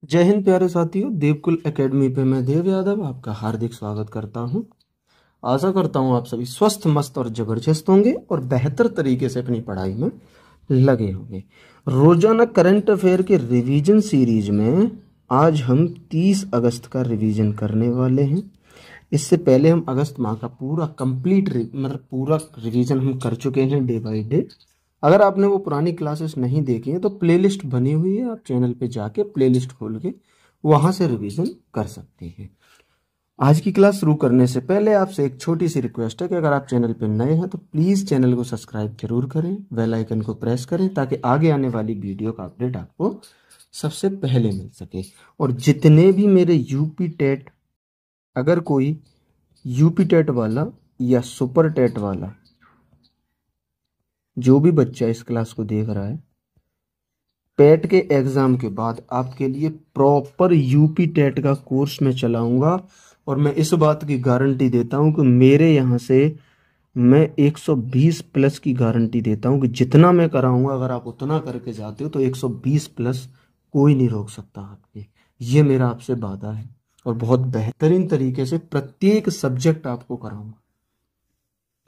जय हिंद प्यारे साथियों, देवकुल एकेडमी पे मैं देव यादव आपका हार्दिक स्वागत करता हूं। आशा करता हूं आप सभी स्वस्थ, मस्त और जबरदस्त होंगे और बेहतर तरीके से अपनी पढ़ाई में लगे होंगे। रोजाना करंट अफेयर के रिवीजन सीरीज में आज हम 30 अगस्त का रिवीजन करने वाले हैं। इससे पहले हम अगस्त माह का पूरा कंप्लीट पूरा रिवीजन हम कर चुके हैं डे बाय डे। अगर आपने वो पुरानी क्लासेस नहीं देखी है तो प्लेलिस्ट बनी हुई है, आप चैनल पे जाके प्लेलिस्ट खोल के वहां से रिवीजन कर सकते हैं। आज की क्लास शुरू करने से पहले आपसे एक छोटी सी रिक्वेस्ट है कि अगर आप चैनल पे नए हैं तो प्लीज़ चैनल को सब्सक्राइब जरूर करें, बेल आइकन को प्रेस करें ताकि आगे आने वाली वीडियो का अपडेट आपको सबसे पहले मिल सके। और जितने भी मेरे यूपी टेट, अगर कोई यूपी टेट वाला या सुपर टेट वाला जो भी बच्चा इस क्लास को देख रहा है, पेट के एग्जाम के बाद आपके लिए प्रॉपर यूपी टेट का कोर्स मैं चलाऊंगा। और मैं इस बात की गारंटी देता हूं कि मेरे यहाँ से मैं 120 प्लस की गारंटी देता हूं कि जितना मैं कराऊंगा अगर आप उतना करके जाते हो तो 120 प्लस कोई नहीं रोक सकता आपके। ये मेरा आपसे वादा है और बहुत बेहतरीन तरीके से प्रत्येक सब्जेक्ट आपको कराऊंगा।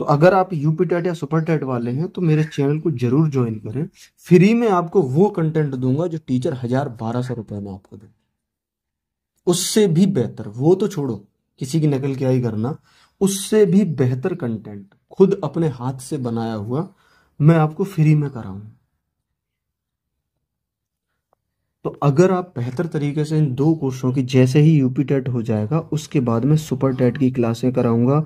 तो अगर आप यूपी टेट या सुपर टेट वाले हैं तो मेरे चैनल को जरूर ज्वाइन करें। फ्री में आपको वो कंटेंट दूंगा जो टीचर 1000-1200 रुपए में आपको दे, उससे भी बेहतर। वो तो छोड़ो, किसी की नकल क्या ही करना, उससे भी बेहतर कंटेंट खुद अपने हाथ से बनाया हुआ मैं आपको फ्री में कराऊंगा। तो अगर आप बेहतर तरीके से इन दो कोर्सों की, जैसे ही यूपी टेट हो जाएगा उसके बाद मैं सुपर टेट की क्लासें कराऊंगा।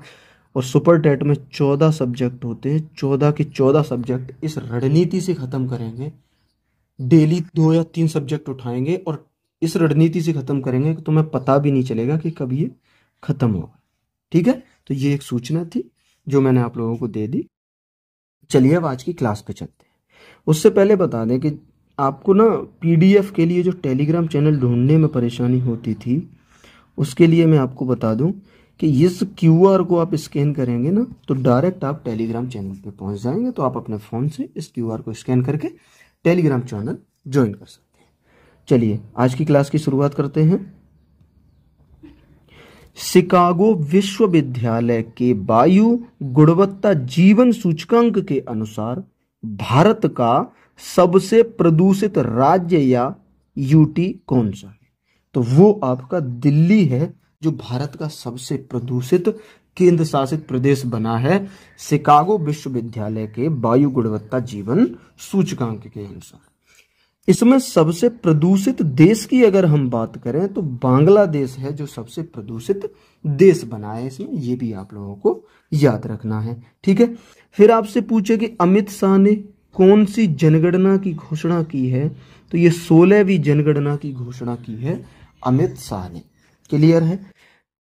और सुपर टेट में 14 सब्जेक्ट होते हैं, 14 के 14 सब्जेक्ट इस रणनीति से खत्म करेंगे। डेली 2 या 3 सब्जेक्ट उठाएंगे और इस रणनीति से खत्म करेंगे कि तुम्हें पता भी नहीं चलेगा कि कब ये खत्म होगा। ठीक है, तो ये एक सूचना थी जो मैंने आप लोगों को दे दी। चलिए अब आज की क्लास पे चलते हैं। उससे पहले बता दें कि आपको ना पीडीएफ के लिए जो टेलीग्राम चैनल ढूंढने में परेशानी होती थी, उसके लिए मैं आपको बता दूं कि इस क्यूआर को आप स्कैन करेंगे ना तो डायरेक्ट आप टेलीग्राम चैनल पे पहुंच जाएंगे। तो आप अपने फ़ोन से इस क्यूआर को स्कैन करके टेलीग्राम चैनल ज्वाइन कर सकते हैं। चलिए आज की क्लास की शुरुआत करते हैं। शिकागो विश्वविद्यालय के वायु गुणवत्ता जीवन सूचकांक के अनुसार भारत का सबसे प्रदूषित राज्य या यूटी कौन सा है? तो वो आपका दिल्ली है, जो भारत का सबसे प्रदूषित केंद्र शासित प्रदेश बना है शिकागो विश्वविद्यालय के वायु गुणवत्ता जीवन सूचकांक के अनुसार। इसमें सबसे प्रदूषित देश की अगर हम बात करें तो बांग्लादेश है जो सबसे प्रदूषित देश बना है इसमें, ये भी आप लोगों को याद रखना है। ठीक है, फिर आपसे पूछे कि अमित शाह ने कौन सी जनगणना की घोषणा की है? तो ये 16वीं जनगणना की घोषणा की है अमित शाह ने। क्लियर है।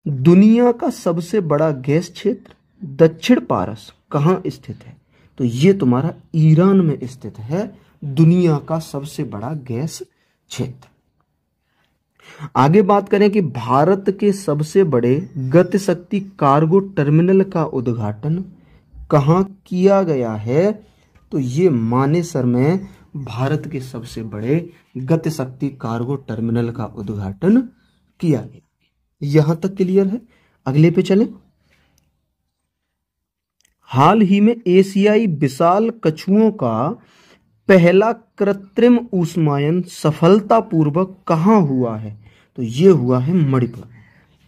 दुनिया का सबसे बड़ा गैस क्षेत्र दक्षिण पारस कहाँ स्थित है? तो ये तुम्हारा ईरान में स्थित है, दुनिया का सबसे बड़ा गैस क्षेत्र। आगे बात करें कि भारत के सबसे बड़े गति शक्ति कार्गो टर्मिनल का उद्घाटन कहाँ किया गया है? तो ये मानेसर में भारत के सबसे बड़े गति शक्ति कार्गो टर्मिनल का उद्घाटन किया गया। यहां तक क्लियर है। अगले पे चलें। हाल ही में एशियाई विशाल कछुओं का पहला कृत्रिम ऊष्मायन सफलतापूर्वक कहां हुआ है? तो ये हुआ है मणिपुर।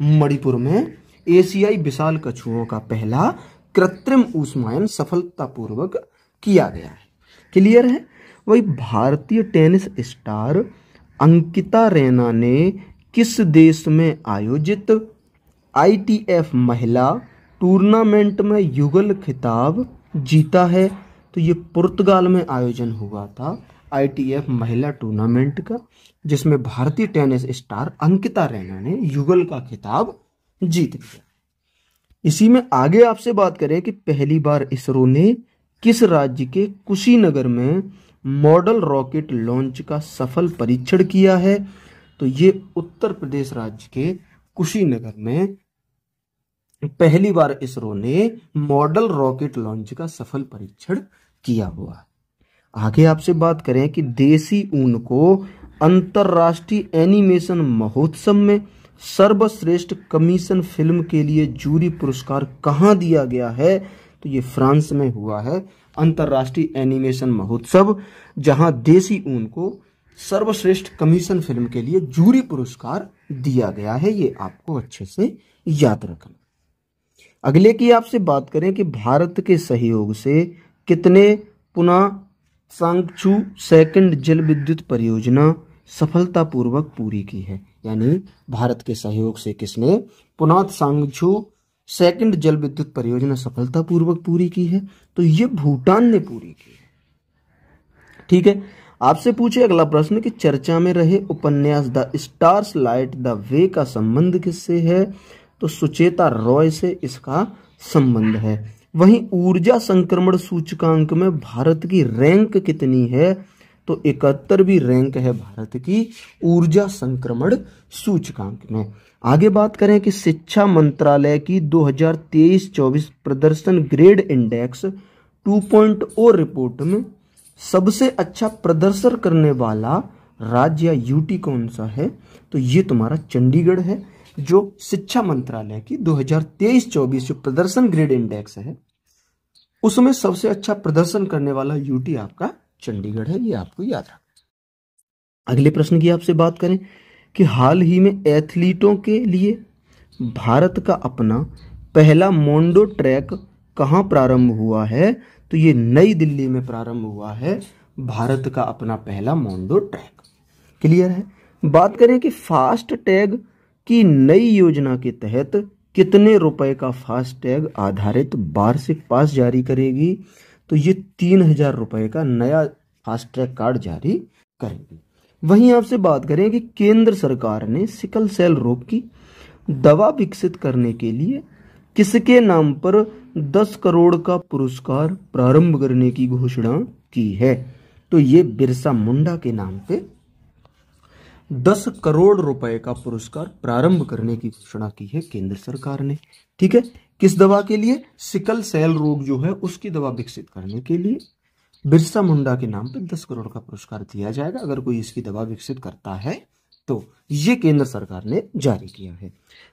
मणिपुर में एशियाई विशाल कछुओं का पहला कृत्रिम ऊष्मायन सफलतापूर्वक किया गया है। क्लियर है। वही भारतीय टेनिस स्टार अंकिता रैना ने किस देश में आयोजित ITF महिला टूर्नामेंट में युगल खिताब जीता है? तो ये पुर्तगाल में आयोजन हुआ था ITF महिला टूर्नामेंट का, जिसमें भारतीय टेनिस स्टार अंकिता रैना ने युगल का खिताब जीत लिया। इसी में आगे आपसे बात करें कि पहली बार इसरो ने किस राज्य के कुशीनगर में मॉडल रॉकेट लॉन्च का सफल परीक्षण किया है? तो ये उत्तर प्रदेश राज्य के कुशीनगर में पहली बार इसरो ने मॉडल रॉकेट लॉन्च का सफल परीक्षण किया हुआ। आगे आपसे बात करें कि देसी ऊन को अंतर्राष्ट्रीय एनिमेशन महोत्सव में सर्वश्रेष्ठ कमीशन फिल्म के लिए जूरी पुरस्कार कहाँ दिया गया है? तो ये फ्रांस में हुआ है अंतर्राष्ट्रीय एनिमेशन महोत्सव, जहां देसी ऊन को सर्वश्रेष्ठ कमीशन फिल्म के लिए जूरी पुरस्कार दिया गया है। ये आपको अच्छे से याद रखना। अगले की आपसे बात करें कि भारत के सहयोग से कितने पुनः सांगचू सेकंड जल विद्युत परियोजना सफलतापूर्वक पूरी की है? यानी भारत के सहयोग से किसने पुनः सांगचू सेकंड जल विद्युत परियोजना सफलतापूर्वक पूरी की है? तो ये भूटान ने पूरी की है। ठीक है, आपसे पूछे अगला प्रश्न कि चर्चा में रहे उपन्यास the stars light the way का संबंध किससे है? तो सुचेता रॉय से इसका संबंध है। वहीं ऊर्जा संक्रमण सूचकांक में भारत की रैंक कितनी है? तो 71वीं रैंक है भारत की ऊर्जा संक्रमण सूचकांक में। आगे बात करें कि शिक्षा मंत्रालय की 2023-24 प्रदर्शन ग्रेड इंडेक्स 2.0 रिपोर्ट में सबसे अच्छा प्रदर्शन करने वाला राज्य या यूटी कौन सा है? तो ये तुम्हारा चंडीगढ़ है। जो शिक्षा मंत्रालय की 2023-24 जो प्रदर्शन ग्रेड इंडेक्स है उसमें सबसे अच्छा प्रदर्शन करने वाला यूटी आपका चंडीगढ़ है। ये आपको याद रखना। अगले प्रश्न की आपसे बात करें कि हाल ही में एथलीटों के लिए भारत का अपना पहला मोंडो ट्रैक कहाँ प्रारंभ हुआ है? तो ये नई दिल्ली में प्रारंभ हुआ है भारत का अपना पहला मोंडो ट्रैक। क्लियर है। बात करें कि फास्ट टैग की नई योजना के तहत कितने रुपए का फास्ट टैग आधारित वार्षिक पास जारी करेगी? तो ये 3000 रुपए का नया फास्ट टैग कार्ड जारी करेगी। वहीं आपसे बात करें कि केंद्र सरकार ने सिकल सेल रोग की दवा विकसित करने के लिए किसके नाम पर 10 करोड़ का पुरस्कार प्रारंभ करने की घोषणा की है? तो ये बिरसा मुंडा के नाम पे 10 करोड़ रुपए का पुरस्कार प्रारंभ करने की घोषणा की है केंद्र सरकार ने। ठीक है, किस दवा के लिए? सिकल सेल रोग जो है उसकी दवा विकसित करने के लिए बिरसा मुंडा के नाम पे 10 करोड़ का पुरस्कार दिया जाएगा अगर कोई इसकी दवा विकसित करता है तो। ये केंद्र सरकार ने जारी किया है।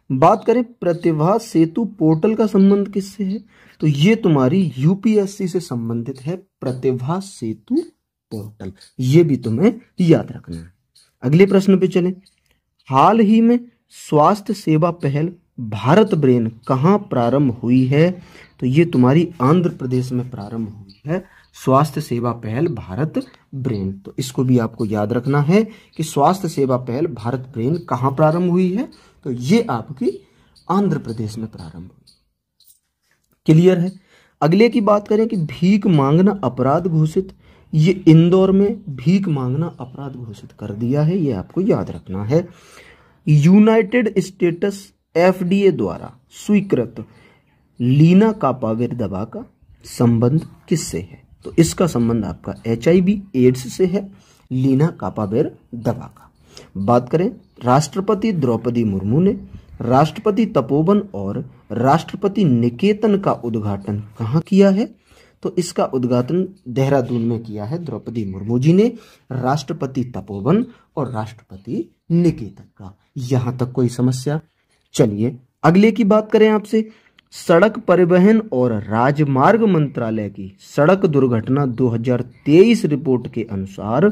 बात करें प्रतिभा सेतु पोर्टल का संबंध किससे है? तो ये तुम्हारी यूपीएससी से संबंधित है प्रतिभा सेतु पोर्टल। ये भी तुम्हें याद रखना है। अगले प्रश्न पे चलें। हाल ही में स्वास्थ्य सेवा पहल भारत ब्रेन कहाँ प्रारंभ हुई है? तो ये तुम्हारी आंध्र प्रदेश में प्रारंभ हुई है स्वास्थ्य सेवा पहल भारत ब्रेन। तो इसको भी आपको याद रखना है कि स्वास्थ्य सेवा पहल भारत ब्रेन कहाँ प्रारंभ हुई है? तो ये आपकी आंध्र प्रदेश में प्रारंभ हुई। क्लियर है। अगले की बात करें कि भीख मांगना अपराध घोषित, ये इंदौर में भीख मांगना अपराध घोषित कर दिया है। ये आपको याद रखना है। यूनाइटेड स्टेट्स एफडीए द्वारा स्वीकृत लीना कापाविर दवा का संबंध किससे है? तो इसका संबंध आपका HIV एड्स से है, लीना कापाविर दवा का। बात करें राष्ट्रपति द्रौपदी मुर्मू ने राष्ट्रपति तपोवन और राष्ट्रपति निकेतन का उद्घाटन कहाँ किया है? तो इसका उद्घाटन देहरादून में किया है द्रौपदी मुर्मू जी ने, राष्ट्रपति तपोवन और राष्ट्रपति निकेतन का। यहां तक कोई समस्या? चलिए अगले की बात करें आपसे। सड़क परिवहन और राजमार्ग मंत्रालय की सड़क दुर्घटना 2023 रिपोर्ट के अनुसार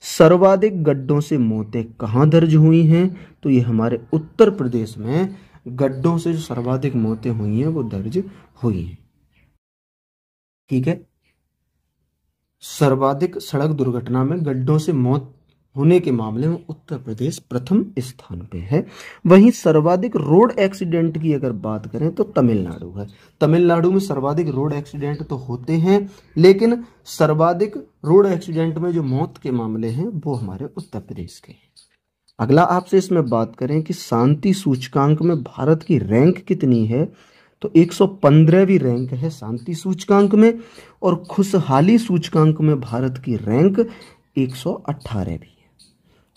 सर्वाधिक गड्ढों से मौतें कहाँ दर्ज हुई हैं? तो ये हमारे उत्तर प्रदेश में गड्ढों से जो सर्वाधिक मौतें हुई हैं वो दर्ज हुई हैं। ठीक है, सर्वाधिक सड़क दुर्घटना में गड्ढों से मौत होने के मामले में उत्तर प्रदेश प्रथम स्थान पे है। वहीं सर्वाधिक रोड एक्सीडेंट की अगर बात करें तो तमिलनाडु है। तमिलनाडु में सर्वाधिक रोड एक्सीडेंट तो होते हैं लेकिन सर्वाधिक रोड एक्सीडेंट में जो मौत के मामले हैं वो हमारे उत्तर प्रदेश के हैं। अगला आपसे इसमें बात करें कि शांति सूचकांक में भारत की रैंक कितनी है? तो 115वीं रैंक है शांति सूचकांक में, और खुशहाली सूचकांक में भारत की रैंक 118वीं है।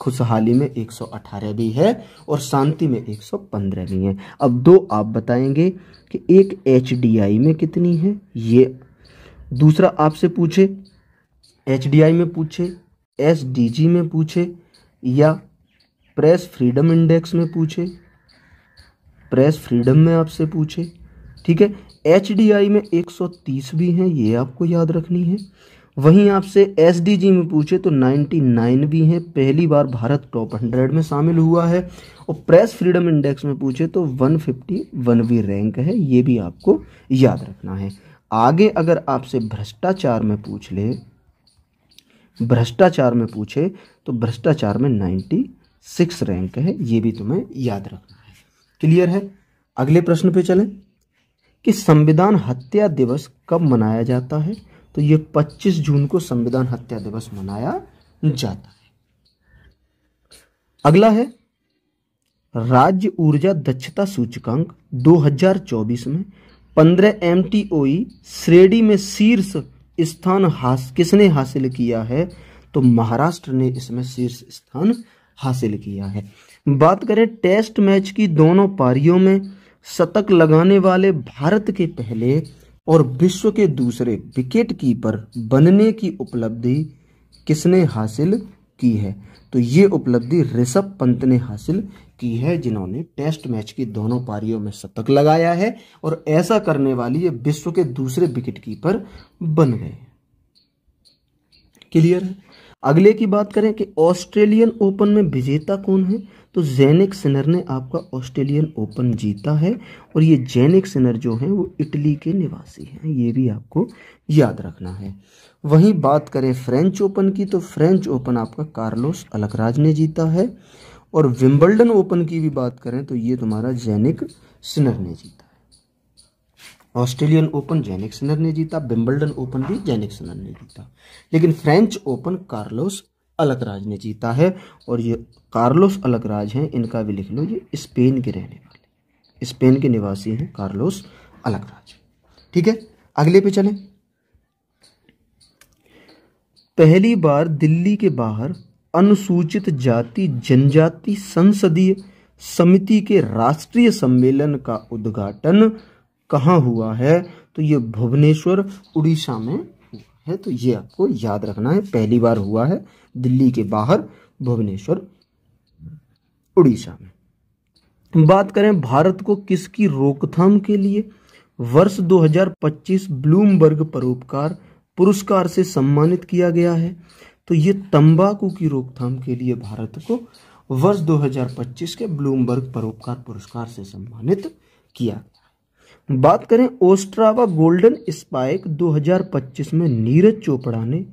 खुशहाली में 118वीं है और शांति में 115वीं है। अब दो आप बताएंगे कि एक HDI में कितनी है, ये दूसरा आपसे पूछे HDI में पूछे, SDG में पूछे या प्रेस फ्रीडम इंडेक्स में पूछे, प्रेस फ्रीडम में आपसे पूछे, ठीक है। HDI में 130 भी हैं, ये आपको याद रखनी है। वहीं आपसे SDG में पूछे तो 99 भी हैं, पहली बार भारत टॉप 100 में शामिल हुआ है। और प्रेस फ्रीडम इंडेक्स में पूछे तो 151वीं रैंक है, ये भी आपको याद रखना है। आगे अगर आपसे भ्रष्टाचार में पूछ ले, भ्रष्टाचार में पूछे तो भ्रष्टाचार में 96 रैंक है, ये भी तुम्हें याद रखना है। क्लियर है। अगले प्रश्न पे चलें कि संविधान हत्या दिवस कब मनाया जाता है। तो ये 25 जून को संविधान हत्या दिवस मनाया जाता है। अगला है राज्य ऊर्जा दक्षता सूचकांक 2024 में 15 MTOE श्रेणी में शीर्ष स्थान किसने हासिल किया है। तो महाराष्ट्र ने इसमें शीर्ष स्थान हासिल किया है। बात करें टेस्ट मैच की दोनों पारियों में शतक लगाने वाले भारत के पहले और विश्व के दूसरे विकेट कीपर बनने की उपलब्धि किसने हासिल की है। तो ये उपलब्धि ऋषभ पंत ने हासिल की है, जिन्होंने टेस्ट मैच की दोनों पारियों में शतक लगाया है और ऐसा करने वाली ये विश्व के दूसरे विकेट कीपर बन गए। क्लियर है। अगले की बात करें कि ऑस्ट्रेलियन ओपन में विजेता कौन है। तो जेनिक सिनर ने आपका ऑस्ट्रेलियन ओपन जीता है और ये जेनिक सिनर जो हैं वो इटली के निवासी हैं, ये भी आपको याद रखना है। वहीं बात करें फ्रेंच ओपन की तो फ्रेंच ओपन आपका कार्लोस अलकराज ने जीता है। और विंबलडन ओपन की भी बात करें तो ये तुम्हारा जेनिक सिनर ने जीता है। ऑस्ट्रेलियन ओपन जेनिक सिनर ने जीता, विंबलडन ओपन भी जेनिक सिनर ने जीता, लेकिन फ्रेंच ओपन कार्लोस अलकराज ने जीता है। और ये कार्लोस अलकराज हैं, इनका भी लिख लो, ये स्पेन के रहने वाले, स्पेन के निवासी हैं कार्लोस अलकराज। ठीक है। अगले पे चलें। पहली बार दिल्ली के बाहर अनुसूचित जाति जनजाति संसदीय समिति के राष्ट्रीय सम्मेलन का उद्घाटन कहाँ हुआ है। तो ये भुवनेश्वर उड़ीसा में हुआ है, तो ये आपको याद रखना है, पहली बार हुआ है दिल्ली के बाहर भुवनेश्वर उड़ीसा में। बात करें भारत को किसकी रोकथाम के लिए वर्ष 2025 ब्लूमबर्ग परोपकार पुरस्कार से सम्मानित किया गया है। तो ये तंबाकू की रोकथाम के लिए भारत को वर्ष 2025 के ब्लूमबर्ग परोपकार पुरस्कार से सम्मानित किया गया। बात करें ओस्ट्रावा गोल्डन स्पाइक 2025 में नीरज चोपड़ा ने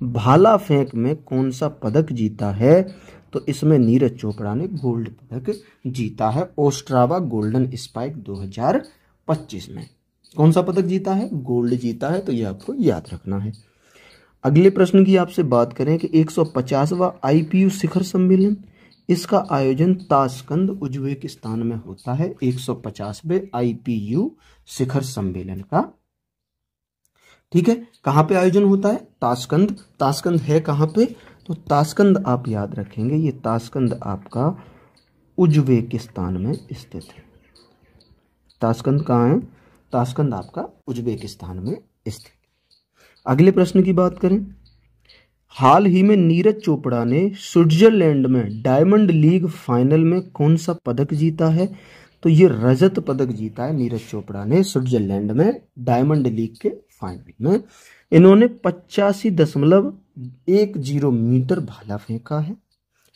भाला फेंक में कौन सा पदक जीता है। तो इसमें नीरज चोपड़ा ने गोल्ड पदक जीता है। ओस्ट्रावा गोल्डन स्पाइक 2025 में कौन सा पदक जीता है, गोल्ड जीता है, तो ये आपको याद रखना है। अगले प्रश्न की आपसे बात करें कि 150वां IPU शिखर सम्मेलन, इसका आयोजन ताशकंद उज्बेकिस्तान में होता है। 150वें IPU शिखर सम्मेलन का, ठीक है, कहाँ पे आयोजन होता है, ताशकंद। ताशकंद है कहाँ पे, तो ताशकंद आप याद रखेंगे, ये ताशकंद आपका उज्बेकिस्तान में स्थित है। ताशकंद कहाँ है, ताशकंद आपका उज्बेकिस्तान में स्थित। अगले प्रश्न की बात करें, हाल ही में नीरज चोपड़ा ने स्विट्जरलैंड में डायमंड लीग फाइनल में कौन सा पदक जीता है। तो ये रजत पदक जीता है नीरज चोपड़ा ने स्विट्जरलैंड में डायमंड लीग के फाइनल में। इन्होंने 85.10 मीटर भाला फेंका है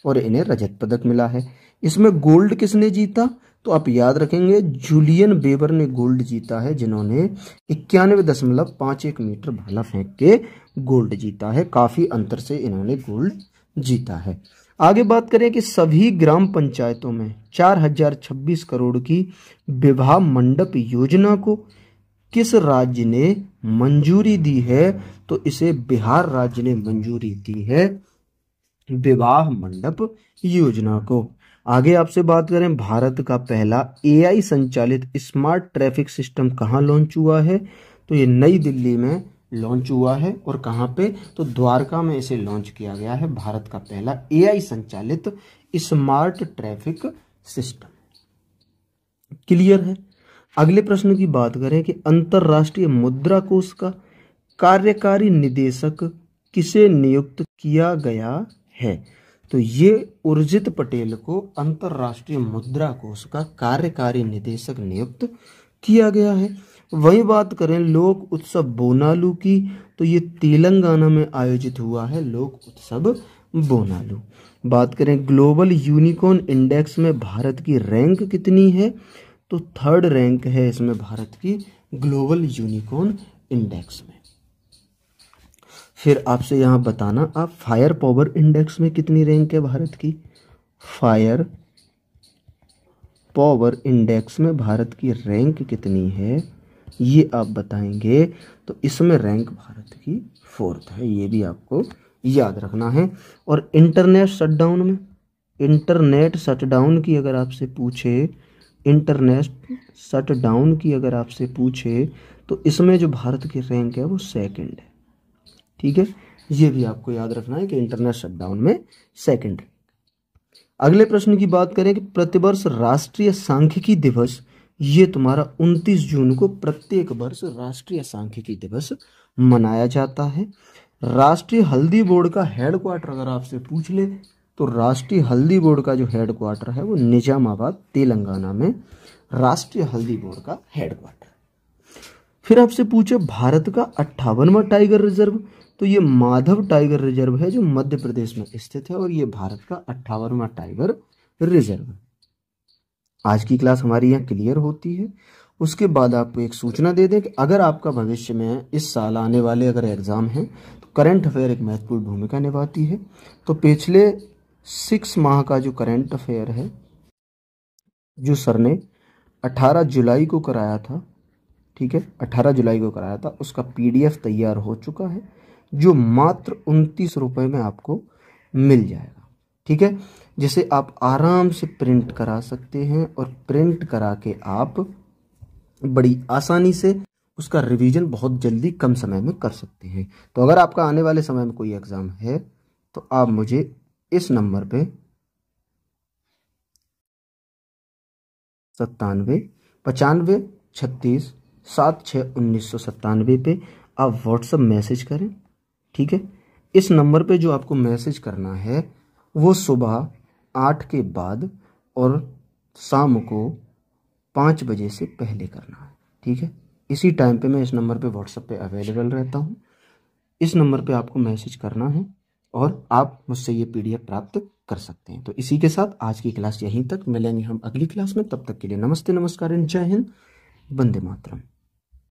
और इन्हें रजत पदक मिला है। इसमें गोल्ड किसने जीता, तो आप याद रखेंगे जूलियन बेबर ने गोल्ड जीता है, जिन्होंने 91.51 मीटर भाला फेंक के गोल्ड जीता है। काफी अंतर से इन्होंने गोल्ड जीता है। आगे बात करें कि सभी ग्राम पंचायतों में 4026 करोड़ की विवाह मंडप योजना को किस राज्य ने मंजूरी दी है। तो इसे बिहार राज्य ने मंजूरी दी है, विवाह मंडप योजना को। आगे आपसे बात करें, भारत का पहला AI संचालित स्मार्ट ट्रैफिक सिस्टम कहाँ लॉन्च हुआ है। तो ये नई दिल्ली में लॉन्च हुआ है। और कहाँ पे, तो द्वारका में इसे लॉन्च किया गया है, भारत का पहला AI संचालित स्मार्ट ट्रैफिक सिस्टम। क्लियर है। अगले प्रश्न की बात करें कि अंतरराष्ट्रीय मुद्रा कोष का कार्यकारी निदेशक किसे नियुक्त किया गया है। तो ये उर्जित पटेल को अंतर्राष्ट्रीय मुद्रा कोष का कार्यकारी निदेशक नियुक्त किया गया है। वही बात करें लोक उत्सव बोनालू की, तो ये तेलंगाना में आयोजित हुआ है लोक उत्सव बोनालू। बात करें ग्लोबल यूनिकॉर्न इंडेक्स में भारत की रैंक कितनी है, तो 3rd रैंक है इसमें भारत की ग्लोबल यूनिकॉर्न इंडेक्स में। फिर आपसे यहाँ बताना आप फायर पावर इंडेक्स में कितनी रैंक है भारत की। फायर पावर इंडेक्स में भारत की रैंक कितनी है ये आप बताएंगे, तो इसमें रैंक भारत की 4th है, ये भी आपको याद रखना है। और इंटरनेट शटडाउन में, इंटरनेट शटडाउन की अगर आपसे पूछे, इंटरनेट शटडाउन की अगर आपसे पूछे तो इसमें जो भारत की रैंक है वो 2nd है। ठीक है, ये भी आपको याद रखना है कि इंटरनेट शटडाउन में 2nd। अगले प्रश्न की बात करें कि प्रतिवर्ष राष्ट्रीय सांख्यिकी दिवस, ये तुम्हारा 29 जून को प्रत्येक वर्ष राष्ट्रीय सांख्यिकी दिवस मनाया जाता है। राष्ट्रीय हल्दी बोर्ड का हेडक्वार्टर अगर आपसे पूछ ले तो राष्ट्रीय हल्दी बोर्ड का जो हेडक्वार्टर है वो निजामाबाद तेलंगाना में राष्ट्रीय हल्दी बोर्ड का हेडक्वार्टर। फिर आपसे पूछे भारत का 58वां टाइगर रिजर्व, तो ये माधव टाइगर रिजर्व है जो मध्य प्रदेश में स्थित है और ये भारत का 58वां टाइगर रिजर्व है। आज की क्लास हमारी यहाँ क्लियर होती है। उसके बाद आपको एक सूचना दे दें कि अगर आपका भविष्य में इस साल आने वाले अगर एग्ज़ाम हैं तो करंट अफेयर एक महत्वपूर्ण भूमिका निभाती है। तो पिछले 6 माह का जो करंट अफेयर है जो सर ने 18 जुलाई को कराया था, ठीक है, 18 जुलाई को कराया था, उसका PDF तैयार हो चुका है जो मात्र 29 रुपये में आपको मिल जाएगा। ठीक है, जिसे आप आराम से प्रिंट करा सकते हैं और प्रिंट करा के आप बड़ी आसानी से उसका रिवीजन बहुत जल्दी कम समय में कर सकते हैं। तो अगर आपका आने वाले समय में कोई एग्ज़ाम है तो आप मुझे इस नंबर पे 97 95 36 76 1997 पे आप व्हाट्सएप मैसेज करें। ठीक है, इस नंबर पे जो आपको मैसेज करना है वो सुबह 8 के बाद और शाम को 5 बजे से पहले करना है। ठीक है, इसी टाइम पे मैं इस नंबर पे व्हाट्सएप पे अवेलेबल रहता हूँ। इस नंबर पे आपको मैसेज करना है और आप मुझसे ये PDF प्राप्त कर सकते हैं। तो इसी के साथ आज की क्लास यहीं तक, मिलेंगे हम अगली क्लास में। तब तक के लिए नमस्ते, नमस्कार, जय हिंद, वंदे मातरम।